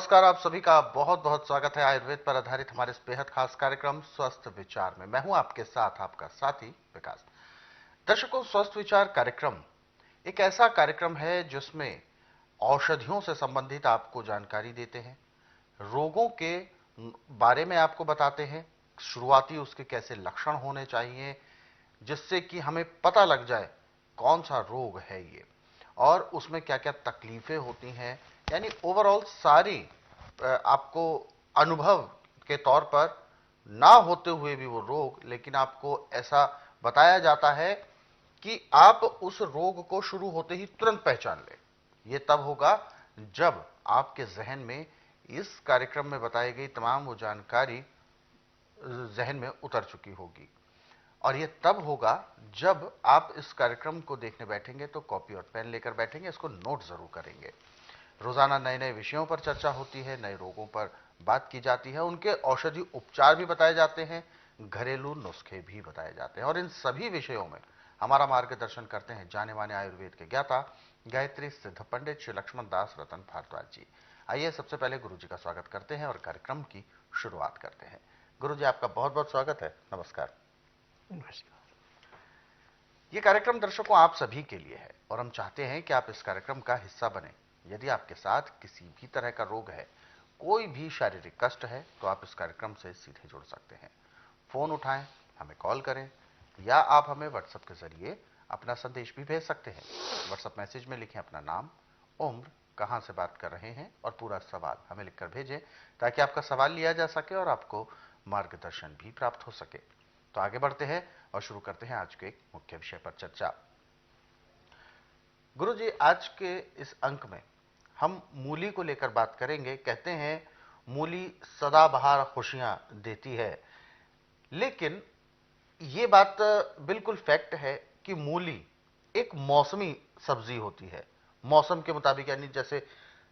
नमस्कार, आप सभी का बहुत बहुत स्वागत है आयुर्वेद पर आधारित हमारे इस बेहद खास कार्यक्रम स्वस्थ विचार में। मैं हूं आपके साथ आपका साथी विकास। दर्शकों, स्वस्थ विचार कार्यक्रम एक ऐसा कार्यक्रम है जिसमें औषधियों से संबंधित आपको जानकारी देते हैं, रोगों के बारे में आपको बताते हैं, शुरुआती उसके कैसे लक्षण होने चाहिए जिससे कि हमें पता लग जाए कौन सा रोग है ये और उसमें क्या क्या तकलीफें होती हैं। यानी ओवरऑल सारी आपको अनुभव के तौर पर ना होते हुए भी वो रोग, लेकिन आपको ऐसा बताया जाता है कि आप उस रोग को शुरू होते ही तुरंत पहचान लें। ये तब होगा जब आपके जहन में इस कार्यक्रम में बताई गई तमाम वो जानकारी जहन में उतर चुकी होगी। और ये तब होगा जब आप इस कार्यक्रम को देखने बैठेंगे तो कॉपी और पेन लेकर बैठेंगे, इसको नोट जरूर करेंगे। रोजाना नए नए विषयों पर चर्चा होती है, नए रोगों पर बात की जाती है, उनके औषधि उपचार भी बताए जाते हैं, घरेलू नुस्खे भी बताए जाते हैं। और इन सभी विषयों में हमारा मार्गदर्शन करते हैं जाने माने आयुर्वेद के ज्ञाता गायत्री सिद्ध पंडित श्री लक्ष्मण दास रतन भारद्वाज जी। आइए सबसे पहले गुरु जी का स्वागत करते हैं और कार्यक्रम की शुरुआत करते हैं। गुरु जी, आपका बहुत बहुत स्वागत है। नमस्कार। ये कार्यक्रम दर्शकों आप सभी के लिए है और हम चाहते हैं कि आप इस कार्यक्रम का हिस्सा बने। यदि आपके साथ किसी भी तरह का रोग है, कोई भी शारीरिक कष्ट है, तो आप इस कार्यक्रम से सीधे जुड़ सकते हैं। फोन उठाएं, हमें कॉल करें या आप हमें व्हाट्सएप के जरिए अपना संदेश भी भेज सकते हैं। व्हाट्सएप मैसेज में लिखें अपना नाम, उम्र, कहां से बात कर रहे हैं और पूरा सवाल हमें लिखकर भेजें ताकि आपका सवाल लिया जा सके और आपको मार्गदर्शन भी प्राप्त हो सके। तो आगे बढ़ते हैं और शुरू करते हैं आज के एक मुख्य विषय पर चर्चा। गुरु जी, आज के इस अंक में हम मूली को लेकर बात करेंगे। कहते हैं मूली सदाबहार खुशियां देती है, लेकिन ये बात बिल्कुल फैक्ट है कि मूली एक मौसमी सब्जी होती है। मौसम के मुताबिक, यानी जैसे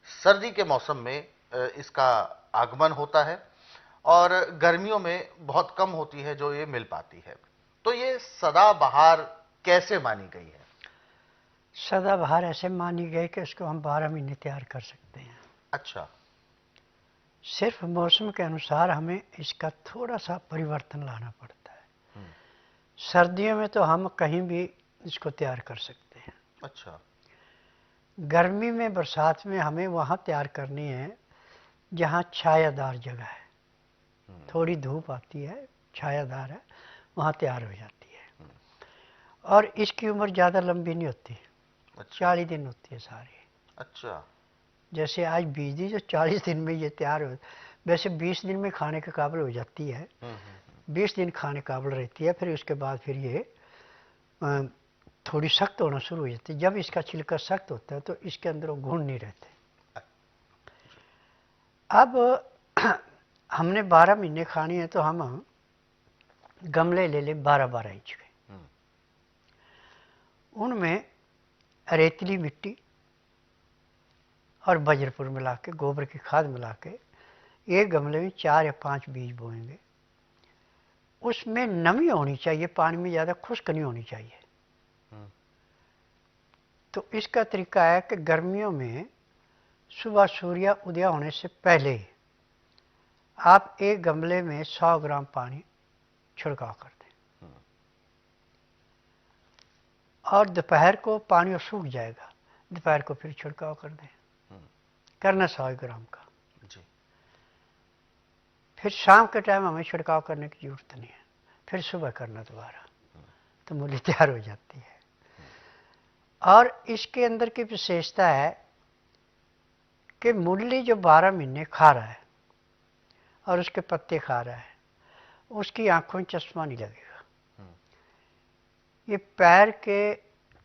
सर्दी के मौसम में इसका आगमन होता है और गर्मियों में बहुत कम होती है जो ये मिल पाती है। तो ये सदाबहार कैसे मानी गई है? सदाबहार ऐसे मानी गई कि उसको हम 12 महीने तैयार कर सकते हैं। अच्छा। सिर्फ मौसम के अनुसार हमें इसका थोड़ा सा परिवर्तन लाना पड़ता है। सर्दियों में तो हम कहीं भी इसको तैयार कर सकते हैं। अच्छा। गर्मी में, बरसात में हमें वहाँ तैयार करनी है जहाँ छायादार जगह है, थोड़ी धूप आती है, छायादार है, वहाँ तैयार हो जाती है। और इसकी उम्र ज़्यादा लंबी नहीं होती। अच्छा। 40 दिन होती है सारी। अच्छा। जैसे आज 20 दिन, जो 40 दिन में ये तैयार हो, वैसे 20 दिन में खाने के काबिल हो जाती है। 20 दिन खाने काबिल रहती है। फिर उसके बाद फिर ये थोड़ी सख्त होना शुरू हो जाती है। जब इसका छिलका सख्त होता है तो इसके अंदर वो गुण नहीं रहते। अब हमने 12 महीने खानी है तो हम गमले ले लें 12-12 इंच के। उनमें रेतीली मिट्टी और बजरपुर मिला के, गोबर की खाद मिला के एक गमले में 4 या 5 बीज बोएंगे। उसमें नमी होनी चाहिए, पानी में ज़्यादा खुश्क नहीं होनी चाहिए। तो इसका तरीका है कि गर्मियों में सुबह सूर्य उदय होने से पहले आप एक गमले में 100 ग्राम पानी छिड़काव कर दें और दोपहर को पानी सूख जाएगा, दोपहर को फिर छिड़काव कर दें। करना 100 ग्राम का जी। फिर शाम के टाइम हमें छिड़काव करने की जरूरत नहीं है, फिर सुबह करना दोबारा, तो मूली तैयार हो जाती है। और इसके अंदर की विशेषता है कि मूली जो 12 महीने खा रहा है और उसके पत्ते खा रहा है, उसकी आंखों में चश्मा नहीं लगेगा। ये पैर के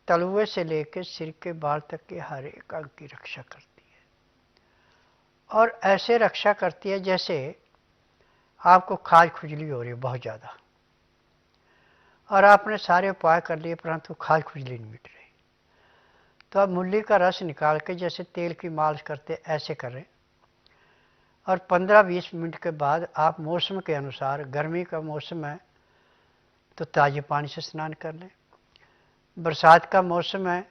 तलुए से लेकर सिर के बाल तक के हर एक अंग की रक्षा करती है और ऐसे रक्षा करती है जैसे आपको खाज खुजली हो रही है बहुत ज़्यादा और आपने सारे उपाय कर लिए परंतु खाज खुजली नहीं मिट रही, तो आप मूली का रस निकाल के जैसे तेल की मालिश करते ऐसे करें और 15-20 मिनट के बाद आप मौसम के अनुसार, गर्मी का मौसम है तो ताज़े पानी से स्नान कर लें, बरसात का मौसम है,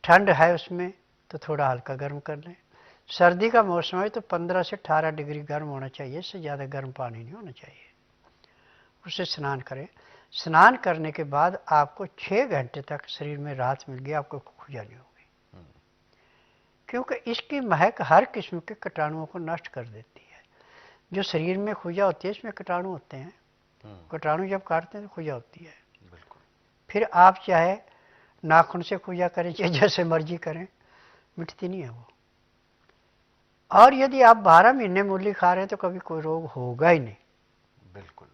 ठंड है उसमें तो थोड़ा हल्का गर्म कर लें, सर्दी का मौसम है तो 15 से 18 डिग्री गर्म होना चाहिए, इससे ज़्यादा गर्म पानी नहीं होना चाहिए। उससे स्नान करें। स्नान करने के बाद आपको 6 घंटे तक शरीर में राहत मिल गई, आपको खुजा नहीं होगी, क्योंकि इसकी महक हर किस्म के कीटाणुओं को नष्ट कर देती है। जो शरीर में खुजा होती है इसमें कीटाणु होते हैं, कीटाणु जब काटते हैं तो खुजा होती है। फिर आप चाहे नाखून से खुजा करें चाहे जैसे मर्जी करें, मिटती नहीं है वो। और यदि आप 12 महीने मूली खा रहे हैं तो कभी कोई रोग होगा ही नहीं। बिल्कुल।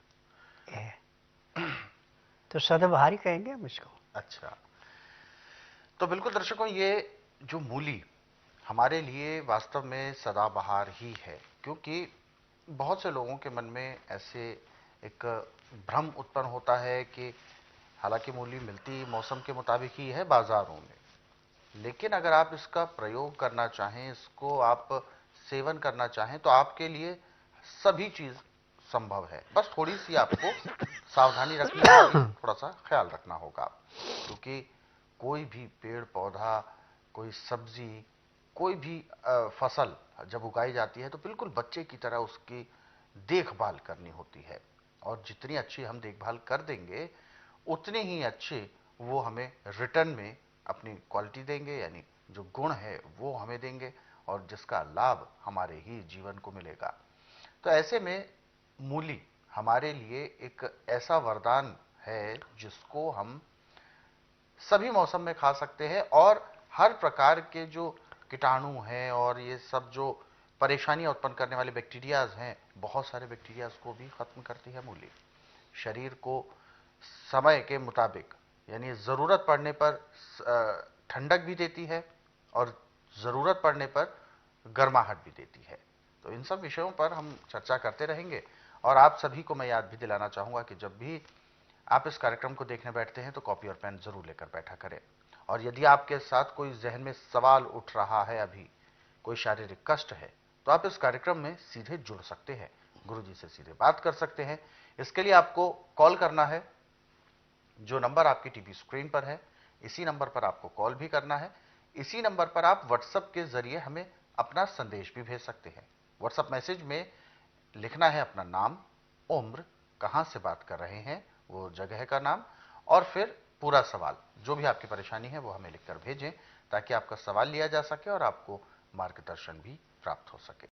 तो सदाबहार कहेंगे हम इसको। अच्छा, तो बिल्कुल दर्शकों, ये जो मूली हमारे लिए वास्तव में सदाबहार ही है, क्योंकि बहुत से लोगों के मन में ऐसे एक भ्रम उत्पन्न होता है कि हालांकि मूली मिलती मौसम के मुताबिक ही है बाजारों में, लेकिन अगर आप इसका प्रयोग करना चाहें, इसको आप सेवन करना चाहें, तो आपके लिए सभी चीज संभव है। बस थोड़ी सी आपको सावधानी रखनी होगी, थोड़ा सा ख्याल रखना होगा, क्योंकि कोई भी पेड़ पौधा, कोई सब्जी, कोई भी फसल जब उगाई जाती है तो बिल्कुल बच्चे की तरह उसकी देखभाल करनी होती है। और जितनी अच्छी हम देखभाल कर देंगे उतने ही अच्छे वो हमें रिटर्न में अपनी क्वालिटी देंगे, यानी जो गुण है वो हमें देंगे और जिसका लाभ हमारे ही जीवन को मिलेगा। तो ऐसे में मूली हमारे लिए एक ऐसा वरदान है जिसको हम सभी मौसम में खा सकते हैं, और हर प्रकार के जो कीटाणु हैं और ये सब जो परेशानियां उत्पन्न करने वाले बैक्टीरियाज हैं, बहुत सारे बैक्टीरियाज को भी खत्म करती है मूली। शरीर को समय के मुताबिक, यानी जरूरत पड़ने पर ठंडक भी देती है और जरूरत पड़ने पर गर्माहट भी देती है। तो इन सब विषयों पर हम चर्चा करते रहेंगे, और आप सभी को मैं याद भी दिलाना चाहूंगा कि जब भी आप इस कार्यक्रम को देखने बैठते हैं तो कॉपी और पेन जरूर लेकर बैठा करें। और यदि आपके साथ कोई जहन में सवाल उठ रहा है, अभी कोई शारीरिक कष्ट है, तो आप इस कार्यक्रम में सीधे जुड़ सकते हैं, गुरुजी से सीधे बात कर सकते हैं। इसके लिए आपको कॉल करना है, जो नंबर आपकी टीवी स्क्रीन पर है इसी नंबर पर आपको कॉल भी करना है। इसी नंबर पर आप व्हाट्सएप के जरिए हमें अपना संदेश भी भेज सकते हैं। व्हाट्सएप मैसेज में लिखना है अपना नाम, उम्र, कहां से बात कर रहे हैं वो जगह का नाम, और फिर पूरा सवाल, जो भी आपकी परेशानी है वो हमें लिखकर भेजें, ताकि आपका सवाल लिया जा सके और आपको मार्गदर्शन भी प्राप्त हो सके।